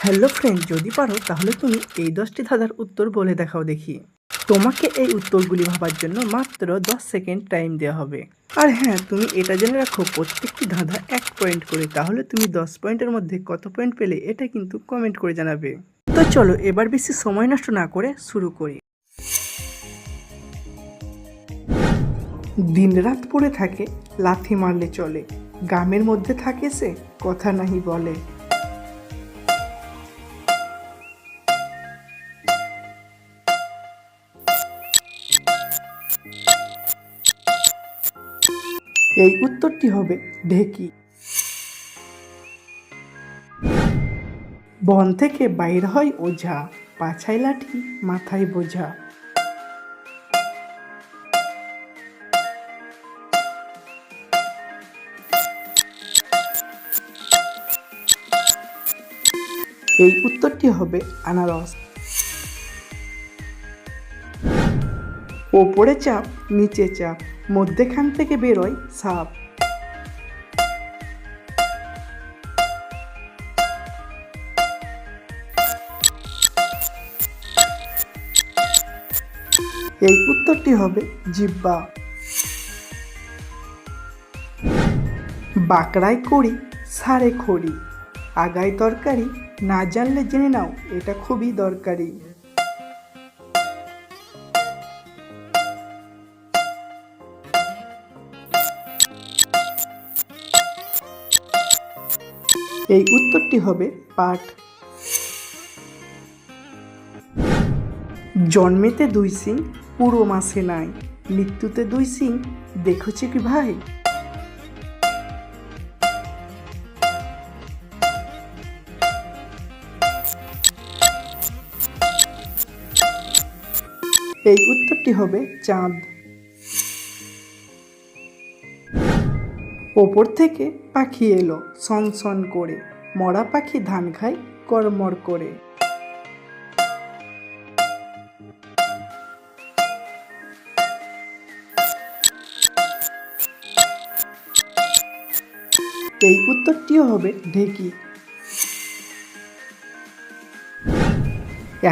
Hello friend, যদি পারো তাহলে তুমি এই 10টি ধাঁধার উত্তর বলে দেখাও দেখি। তোমাকে এই উত্তরগুলি ভাবার জন্য মাত্র 10 সেকেন্ড টাইম দেওয়া হবে। আর হ্যাঁ, তুমি এটা জেনে রাখো প্রত্যেকটি ধাঁধা 1 পয়েন্ট করে, তাহলে তুমি 10 পয়েন্টের মধ্যে কত পয়েন্ট পেলে এটা কিন্তু কমেন্ট করে জানাবে। তো চলো এবার বেশি সময় নষ্ট না করে শুরু করি। দিনরাত পড়ে থাকে, লাথি মারলে চলে, গ্রামের মধ্যে থাকে সে, কথা নাহি বলে। এই উত্তরটি হবে ঢেকি। বন থেকে বাইর হয় ওঝা, পাছায় লাঠি মাথায় বোঝা। এই উত্তরটি হবে আনারস। ওপরে চাপ নিচে চাপ, মধ্যেখান থেকে বেরোয় সাপ। এই উত্তরটি হবে জিহ্বা। বাঁকড়ায় করি সারে খড়ি, আগায় তরকারি, না জানলে জেনে নাও এটা খুবই দরকারি। এই উত্তরটি হবে পাট। জন্মেতে 2 সিং, পুরো মাসে নাই, মৃত্যুতে 2 সিং, দেখেছি কি ভাই? এই উত্তরটি হবে চাঁদ। ওপর থেকে পাখি এলো সন সন করে, মরা পাখি ধান খায় কড়মড় করে। এই উত্তরটিও হবে ঢেকি।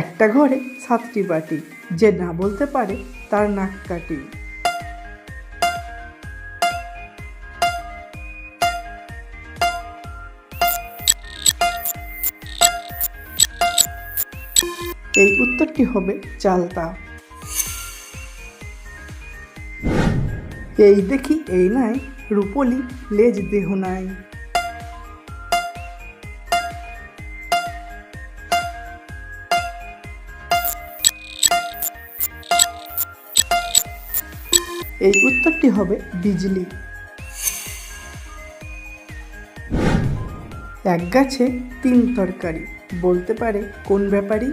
একটা ঘরে 7টি বাটি, যে না বলতে পারে তার নাক কাটি। এই উত্তরটি হবে চালতা। এই দেখি এই নাই, রূপলি লেজ দেহ নাই। এই উত্তরটি হবে বিজলি। এক গাছে 3 তরকারি, বলতে পারে কোন ব্যাপারী?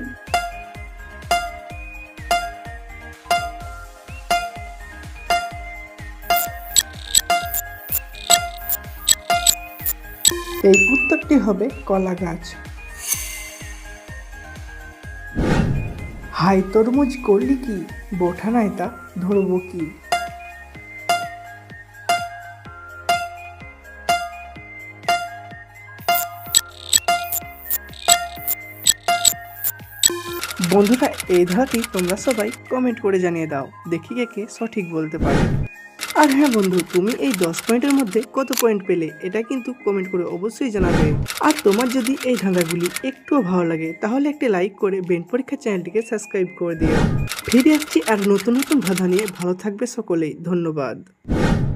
এই উত্তরটি হবে কলা গাছ। হাই তরমুজ করলি কি, বোঠা নাই তা ধরবো কি? বন্ধুরা, এই ধারাটি তোমরা সবাই কমেন্ট করে জানিয়ে দাও দেখি কে কে সঠিক বলতে পারে। আর হ্যাঁ বন্ধু, তুমি এই 10 পয়েন্টের মধ্যে কত পয়েন্ট পেলে এটা কিন্তু কমেন্ট করে অবশ্যই জানাবে। আর তোমার যদি এই ধাঁধাগুলি একটুও ভালো লাগে তাহলে একটি লাইক করে বেন পরীক্ষা চ্যানেলটিকে সাবস্ক্রাইব করে দিও। ফিরে আসছি আর নতুন নতুন ধাঁধা নিয়ে। ভালো থাকবে সকলেই, ধন্যবাদ।